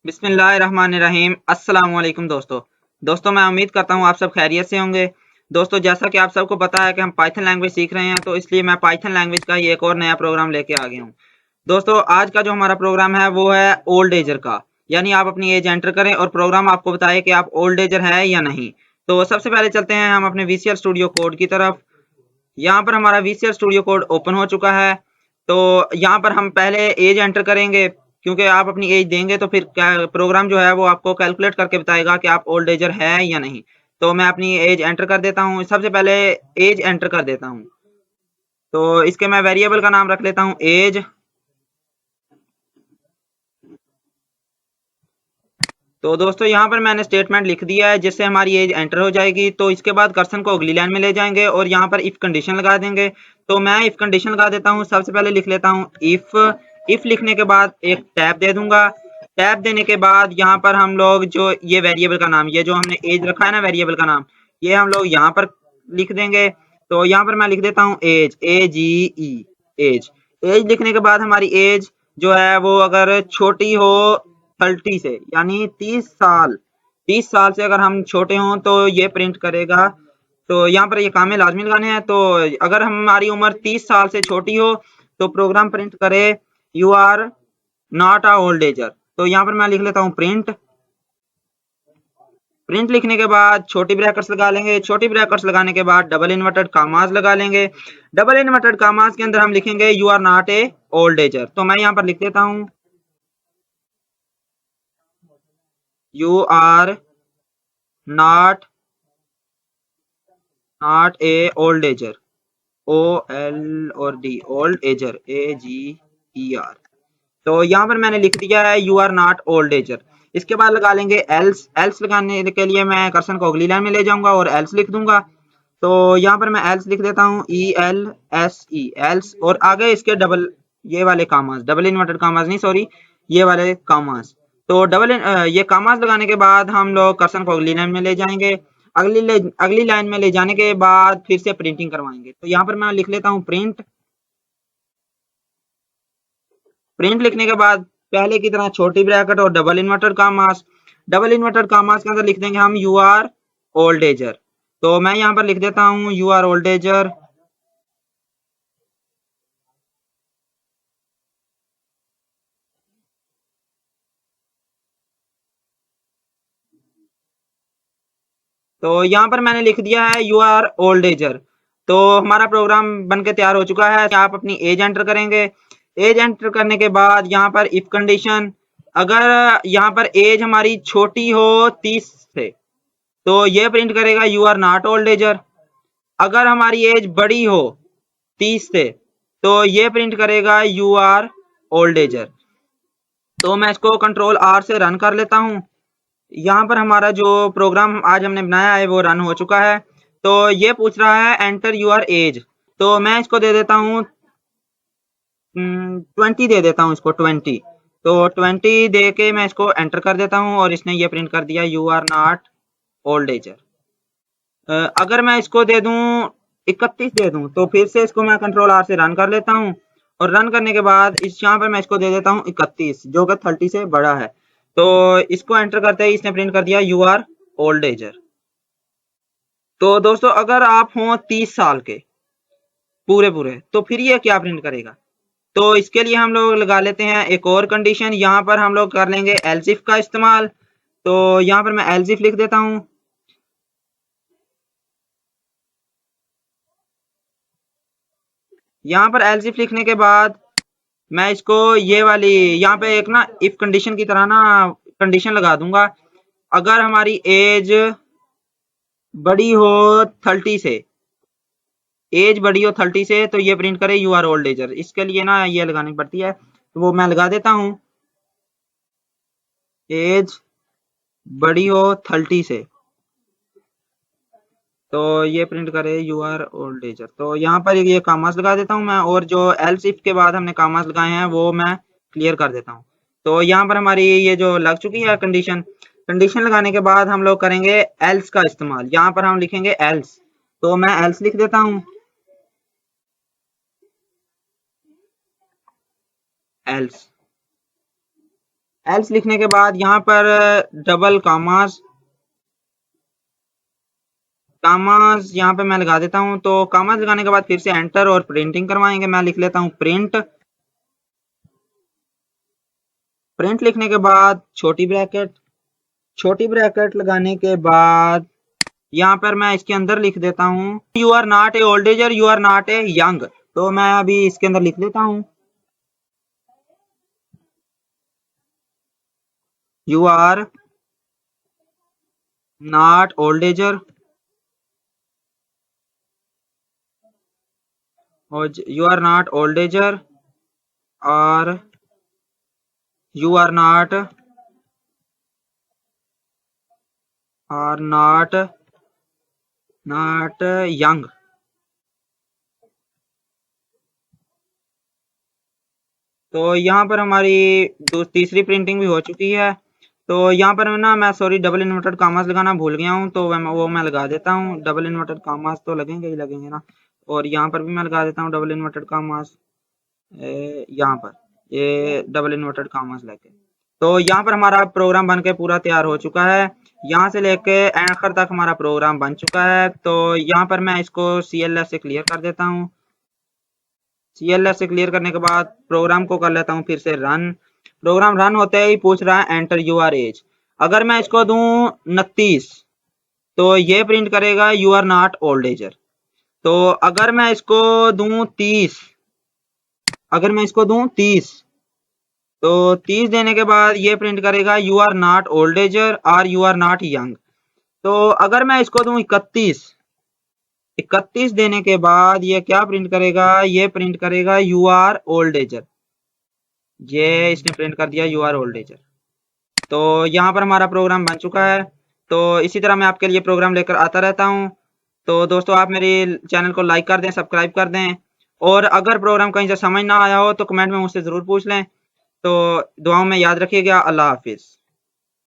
बिस्मिल्लाहिर्रहमानिर्रहीम। अस्सलाम वालेकुम दोस्तों मैं उम्मीद करता हूँ आप सब खैरियत से होंगे। दोस्तों जैसा कि आप सबको पता है कि हम पाइथन लैंग्वेज सीख रहे हैं, तो इसलिए मैं पाइथन लैंग्वेज का ही एक और नया प्रोग्राम लेके आ गया हूँ। दोस्तों आज का जो हमारा प्रोग्राम है वो है ओल्ड एजर का, यानी आप अपनी एज एंटर करें और प्रोग्राम आपको बताए कि आप ओल्ड एजर है या नहीं। तो सबसे पहले चलते हैं हम अपने VCL स्टूडियो कोड की तरफ। यहाँ पर हमारा VCL स्टूडियो कोड ओपन हो चुका है। तो यहाँ पर हम पहले एज एंटर करेंगे, क्योंकि आप अपनी एज देंगे तो फिर प्रोग्राम जो है वो आपको कैलकुलेट करके बताएगा कि आप ओल्ड एजर है या नहीं। तो मैं अपनी एज एंटर कर देता हूँ, सबसे पहले एज एंटर कर देता हूँ। तो इसके मैं वेरिएबल का नाम रख लेता हूँ एज। तो दोस्तों यहाँ पर मैंने स्टेटमेंट लिख दिया है जिससे हमारी एज एंटर हो जाएगी। तो इसके बाद कर्सर को अगली लाइन में ले जाएंगे और यहाँ पर इफ कंडीशन लगा देंगे। तो मैं इफ कंडीशन लगा देता हूँ। सबसे पहले लिख लेता हूँ इफ लिखने के बाद एक टैब दे दूंगा। टैब देने के बाद यहाँ पर हम लोग जो ये वेरिएबल का नाम, ये जो हमने एज रखा है ना वेरिएबल का नाम, ये हम लोग यहाँ पर लिख देंगे। तो यहाँ पर मैं लिख देता हूँ एज, AGE, एज। एज लिखने के बाद हमारी एज जो है वो अगर छोटी हो 30 से, यानी 30 साल से अगर हम छोटे हों तो ये प्रिंट करेगा। तो यहाँ पर ये काम है लाजमी लगाने हैं। तो अगर हमारी उम्र 30 साल से छोटी हो तो प्रोग्राम प्रिंट करे you are not a old ager. तो यहाँ पर मैं लिख लेता हूँ प्रिंट। प्रिंट लिखने के बाद छोटी ब्रैकेट्स लगा लेंगे। छोटी ब्रैकेट्स लगाने के बाद डबल इन्वर्टेड कामाज लगा लेंगे। डबल इन्वर्टेड कामाज के अंदर हम लिखेंगे you are not a old ager. तो मैं यहाँ पर लिख देता हूँ you are not a old ager, OL और D, ओल्ड एजर, AGER। तो यहाँ पर मैंने लिख दिया है you are not old ager. इसके बाद लगा लेंगे एल्स। एल्स लगाने के लिए मैं कर्सर को अगली लाइन में ले जाऊंगा और एल्स लिख दूंगा। तो यहाँ पर मैं एल्स लिख देता हूँ ELSE, एल्स, और आगे इसके डबल ये वाले कामाज, डबल इन्वर्टेड कामाज नहीं, सॉरी, ये वाले कामाज। तो ये कामाज लगाने के बाद हम लोग कर्सर को अगली लाइन में ले जाएंगे। अगली लाइन में ले जाने के बाद फिर से प्रिंटिंग करवाएंगे। तो यहाँ पर मैं लिख लेता हूँ प्रिंट। प्रिंट लिखने के बाद पहले की तरह छोटी ब्रैकेट और डबल इन्वर्टेड कामास। डबल इन्वर्टेड कामास के अंदर लिख देंगे हम यू आर ओल्ड एजर। तो मैं यहाँ पर लिख देता हूँ यू आर ओल्ड एजर। तो यहाँ पर मैंने लिख दिया है यू आर ओल्ड एजर। तो हमारा प्रोग्राम बनके तैयार हो चुका है। आप अपनी एज एंटर करेंगे। एज एंटर करने के बाद यहाँ पर इफ कंडीशन, अगर यहाँ पर एज हमारी छोटी हो 30 से तो ये प्रिंट करेगा you are not old ager. अगर हमारी एज बड़ी हो 30 से तो ये प्रिंट करेगा यू आर ओल्ड एजर। तो मैं इसको कंट्रोल R से रन कर लेता हूँ। यहाँ पर हमारा जो प्रोग्राम आज हमने बनाया है वो रन हो चुका है। तो ये पूछ रहा है एंटर यूर एज। तो मैं इसको दे देता हूँ 20 दे देता हूँ इसको 20। तो 20 दे के मैं इसको एंटर कर देता हूँ और इसने ये प्रिंट कर दिया you are not old ager. अगर मैं इसको दे दूं 31 दे दूं तो फिर से इसको मैं कंट्रोल R से रन कर लेता हूँ। और रन करने के बाद इस यहाँ पर मैं इसको दे देता हूँ 31, जो कि 30 से बड़ा है। तो इसको एंटर करते ही इसने प्रिंट कर दिया यू आर ओल्ड एजर। तो दोस्तों अगर आप हों 30 साल के पूरे तो फिर ये क्या प्रिंट करेगा। तो इसके लिए हम लोग लगा लेते हैं एक और कंडीशन। यहाँ पर हम लोग कर लेंगे एल्स इफ का इस्तेमाल। तो यहाँ पर मैं एल्स इफ लिख देता हूँ। यहाँ पर एल्स इफ लिखने के बाद मैं इसको ये वाली यहाँ पे एक ना इफ कंडीशन की तरह ना कंडीशन लगा दूंगा। अगर हमारी एज बड़ी हो 30 से, एज बड़ी हो 30 से तो ये प्रिंट करे यू आर ओल्ड एजर। इसके लिए ना ये लगानी पड़ती है, तो वो मैं लगा देता हूँ एज बड़ी हो 30 से तो ये प्रिंट करे यू आर ओल्ड एजर। तो यहाँ पर ये कामास लगा देता हूँ मैं, और जो एल्स इफ के बाद हमने कामास लगाए हैं वो मैं क्लियर कर देता हूँ। तो यहाँ पर हमारी ये जो लग चुकी है कंडीशन। कंडीशन लगाने के बाद हम लोग करेंगे एल्स का इस्तेमाल। यहाँ पर हम लिखेंगे एल्स। तो मैं एल्स लिख देता हूँ एल्स। एल्स लिखने के बाद यहाँ पर डबल कामास यहाँ पे मैं लगा देता हूँ। तो कामास लगाने के बाद फिर से एंटर और प्रिंटिंग करवाएंगे। मैं लिख लेता हूँ प्रिंट। प्रिंट लिखने के बाद छोटी ब्रैकेट लगाने के बाद यहाँ पर मैं इसके अंदर लिख देता हूँ you are not a old ager, you are not a young. तो मैं अभी इसके अंदर लिख देता हूँ you are not old ager और you are not old ager और यू आर नॉट यंग। तो यहाँ पर हमारी तीसरी प्रिंटिंग भी हो चुकी है। तो यहाँ पर ना मैं सॉरी डबल इन्वर्टेड कामास लगाना भूल गया हूँ, तो वो मैं लगा देता हूँ। डबल इन्वर्टेड कामास तो लगेंगे ही लगेंगे ना। और यहाँ पर भी मैं लगा देता हूँ डबल इन्वर्टेड कामास। यहाँ पर ये डबल इन्वर्टेड कामास लेके। तो यहाँ पर हमारा प्रोग्राम बन के पूरा तैयार हो चुका है। यहाँ से लेके आखिर तक हमारा प्रोग्राम बन चुका है। तो यहाँ पर मैं इसको CLS से क्लियर कर देता हूँ। CLS से क्लियर करने के बाद प्रोग्राम को कर लेता हूँ फिर से रन। प्रोग्राम रन होते ही पूछ रहा है एंटर यूर एज। अगर मैं इसको दूं 29 तो ये प्रिंट करेगा you are not old ager. तो अगर मैं इसको दूं 30 तो 30 देने के बाद ये प्रिंट करेगा you are not old ager और यू आर नॉट यंग। तो अगर मैं इसको दूं 31 देने के बाद ये क्या प्रिंट करेगा, ये प्रिंट करेगा यू आर ओल्ड एजर। ये इसने प्रिंट कर दिया यू आर ओल्ड एजर। तो यहाँ पर हमारा प्रोग्राम बन चुका है। तो इसी तरह मैं आपके लिए प्रोग्राम लेकर आता रहता हूँ। तो दोस्तों आप मेरे चैनल को लाइक कर दें, सब्सक्राइब कर दें, और अगर प्रोग्राम कहीं से समझ ना आया हो तो कमेंट में मुझसे ज़रूर पूछ लें। तो दुआओं में याद रखिएगा। अल्लाह हाफिज़।